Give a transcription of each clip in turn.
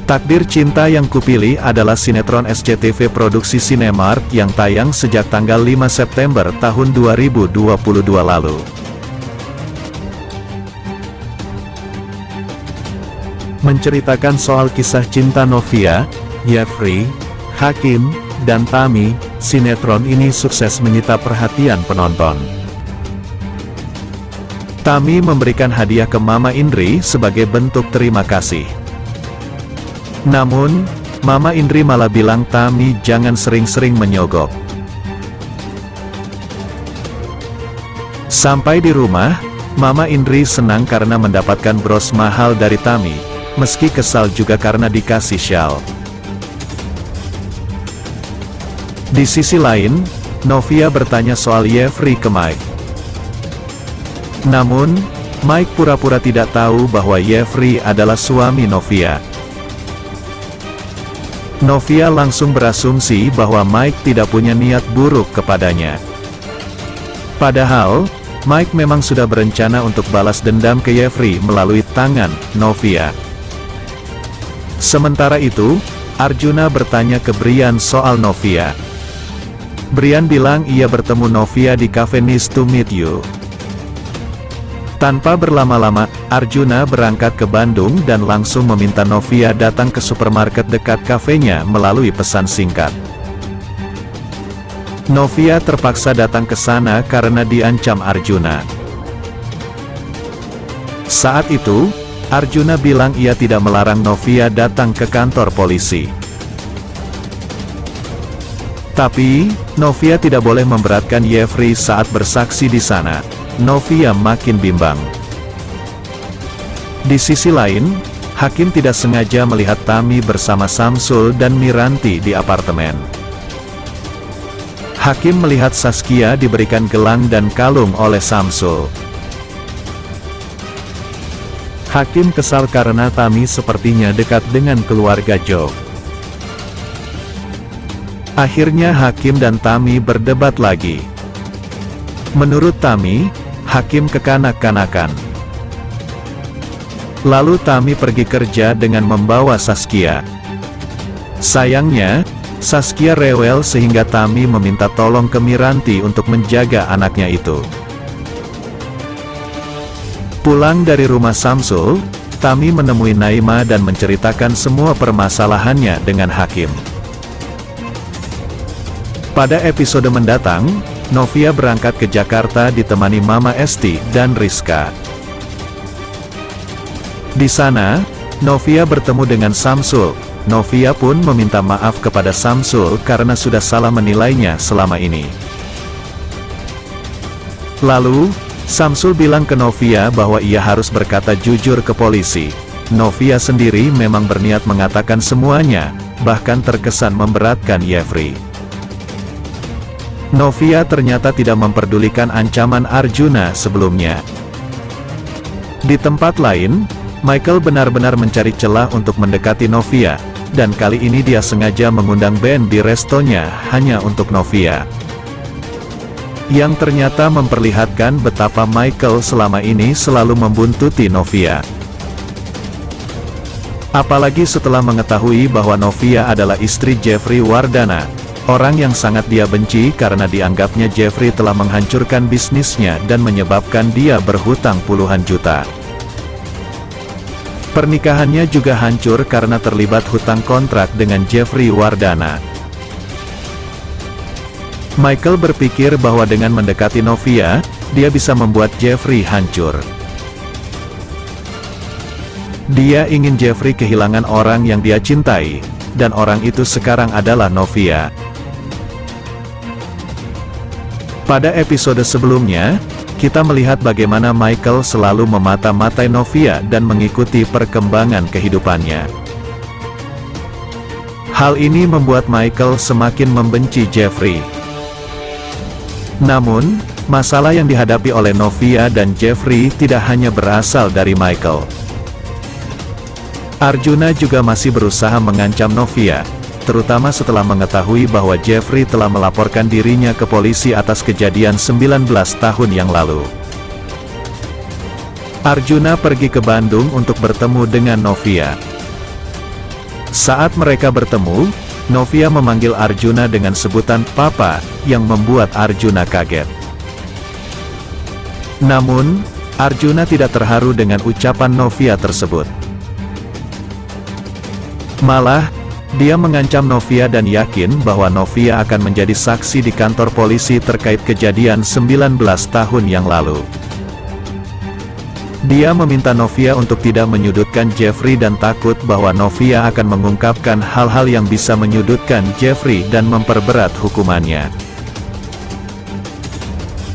Takdir Cinta Yang Kupilih adalah sinetron SCTV produksi Cinemark yang tayang sejak tanggal 5 September tahun 2022 lalu. Menceritakan soal kisah cinta Novia, Jeffrey, Hakim, dan Tami, sinetron ini sukses menyita perhatian penonton. Tami memberikan hadiah ke Mama Indri sebagai bentuk terima kasih. Namun, Mama Indri malah bilang Tami jangan sering-sering menyogok. Sampai di rumah, Mama Indri senang karena mendapatkan bros mahal dari Tami, meski kesal juga karena dikasih shawl. Di sisi lain, Novia bertanya soal Jeffrey ke Mike. Namun, Mike pura-pura tidak tahu bahwa Jeffrey adalah suami Novia. Novia langsung berasumsi bahwa Mike tidak punya niat buruk kepadanya. Padahal, Mike memang sudah berencana untuk balas dendam ke Jeffrey melalui tangan Novia. Sementara itu, Arjuna bertanya ke Brian soal Novia. Brian bilang ia bertemu Novia di cafe Nice to Meet You. Tanpa berlama-lama, Arjuna berangkat ke Bandung dan langsung meminta Novia datang ke supermarket dekat kafenya melalui pesan singkat. Novia terpaksa datang ke sana karena diancam Arjuna. Saat itu, Arjuna bilang ia tidak melarang Novia datang ke kantor polisi. Tapi, Novia tidak boleh memberatkan Jeffrey saat bersaksi di sana. Novia makin bimbang. Di sisi lain, Hakim tidak sengaja melihat Tami bersama Samsul dan Miranti di apartemen. Hakim melihat Saskia diberikan gelang dan kalung oleh Samsul. Hakim kesal karena Tami sepertinya dekat dengan keluarga Joe. Akhirnya Hakim dan Tami berdebat lagi. Menurut Tami, Hakim kekanak-kanakan. Lalu Tami pergi kerja dengan membawa Saskia. Sayangnya, Saskia rewel sehingga Tami meminta tolong ke Miranti untuk menjaga anaknya itu. Pulang dari rumah Samsul, Tami menemui Naima dan menceritakan semua permasalahannya dengan Hakim. Pada episode mendatang, Novia berangkat ke Jakarta ditemani Mama Esti dan Rizka. Di sana, Novia bertemu dengan Samsul. Novia pun meminta maaf kepada Samsul karena sudah salah menilainya selama ini. Lalu, Samsul bilang ke Novia bahwa ia harus berkata jujur ke polisi. Novia sendiri memang berniat mengatakan semuanya, bahkan terkesan memberatkan Jeffrey. Novia ternyata tidak memperdulikan ancaman Arjuna sebelumnya. Di tempat lain, Michael benar-benar mencari celah untuk mendekati Novia, dan kali ini dia sengaja mengundang band di restonya hanya untuk Novia. Yang ternyata memperlihatkan betapa Michael selama ini selalu membuntuti Novia. Apalagi setelah mengetahui bahwa Novia adalah istri Jeffrey Wardana, orang yang sangat dia benci karena dianggapnya Jeffrey telah menghancurkan bisnisnya dan menyebabkan dia berhutang puluhan juta. Pernikahannya juga hancur karena terlibat hutang kontrak dengan Jeffrey Wardana. Michael berpikir bahwa dengan mendekati Novia, dia bisa membuat Jeffrey hancur. Dia ingin Jeffrey kehilangan orang yang dia cintai, dan orang itu sekarang adalah Novia. Pada episode sebelumnya, kita melihat bagaimana Michael selalu memata-matai Novia dan mengikuti perkembangan kehidupannya. Hal ini membuat Michael semakin membenci Jeffrey. Namun, masalah yang dihadapi oleh Novia dan Jeffrey tidak hanya berasal dari Michael. Arjuna juga masih berusaha mengancam Novia, terutama setelah mengetahui bahwa Jeffrey telah melaporkan dirinya ke polisi atas kejadian 19 tahun yang lalu. Arjuna pergi ke Bandung untuk bertemu dengan Novia. Saat mereka bertemu, Novia memanggil Arjuna dengan sebutan Papa, yang membuat Arjuna kaget. Namun, Arjuna tidak terharu dengan ucapan Novia tersebut. Malah, dia mengancam Novia dan yakin bahwa Novia akan menjadi saksi di kantor polisi terkait kejadian 19 tahun yang lalu. Dia meminta Novia untuk tidak menyudutkan Jeffrey dan takut bahwa Novia akan mengungkapkan hal-hal yang bisa menyudutkan Jeffrey dan memperberat hukumannya.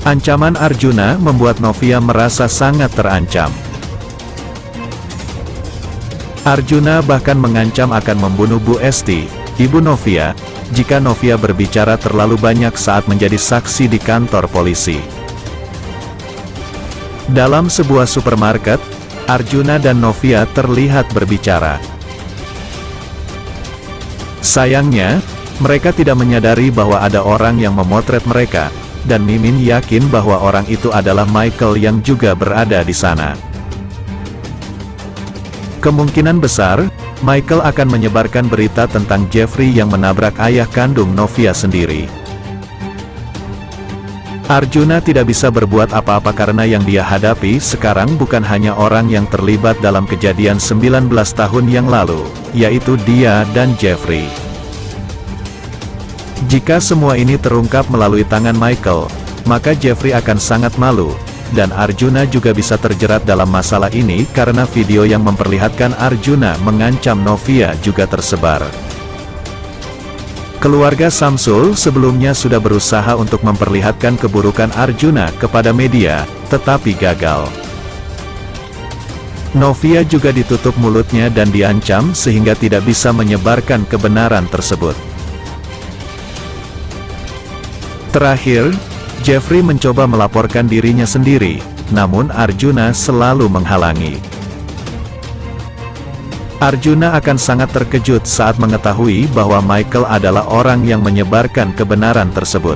Ancaman Arjuna membuat Novia merasa sangat terancam. Arjuna bahkan mengancam akan membunuh Bu Esti, ibu Novia, jika Novia berbicara terlalu banyak saat menjadi saksi di kantor polisi. Dalam sebuah supermarket, Arjuna dan Novia terlihat berbicara. Sayangnya, mereka tidak menyadari bahwa ada orang yang memotret mereka, dan Mimin yakin bahwa orang itu adalah Michael yang juga berada di sana. Kemungkinan besar, Michael akan menyebarkan berita tentang Jeffrey yang menabrak ayah kandung Novia sendiri. Arjuna tidak bisa berbuat apa-apa karena yang dia hadapi sekarang bukan hanya orang yang terlibat dalam kejadian 19 tahun yang lalu, yaitu dia dan Jeffrey. Jika semua ini terungkap melalui tangan Michael, maka Jeffrey akan sangat malu, dan Arjuna juga bisa terjerat dalam masalah ini karena video yang memperlihatkan Arjuna mengancam Novia juga tersebar. Keluarga Samsul sebelumnya sudah berusaha untuk memperlihatkan keburukan Arjuna kepada media, tetapi gagal. Novia juga ditutup mulutnya dan diancam sehingga tidak bisa menyebarkan kebenaran tersebut. Terakhir, Jeffrey mencoba melaporkan dirinya sendiri, namun Arjuna selalu menghalangi. Arjuna akan sangat terkejut saat mengetahui bahwa Michael adalah orang yang menyebarkan kebenaran tersebut.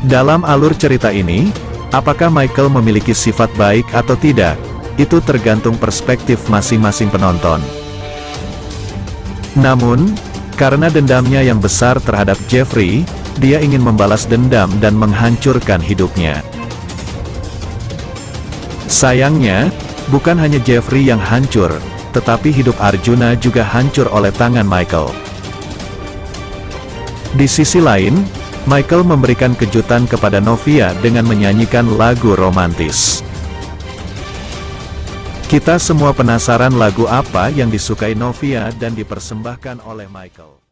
Dalam alur cerita ini, apakah Michael memiliki sifat baik atau tidak, itu tergantung perspektif masing-masing penonton. Namun, karena dendamnya yang besar terhadap Jeffrey, dia ingin membalas dendam dan menghancurkan hidupnya. Sayangnya, bukan hanya Jeffrey yang hancur, tetapi hidup Arjuna juga hancur oleh tangan Michael. Di sisi lain, Michael memberikan kejutan kepada Novia dengan menyanyikan lagu romantis. Kita semua penasaran lagu apa yang disukai Novia dan dipersembahkan oleh Michael.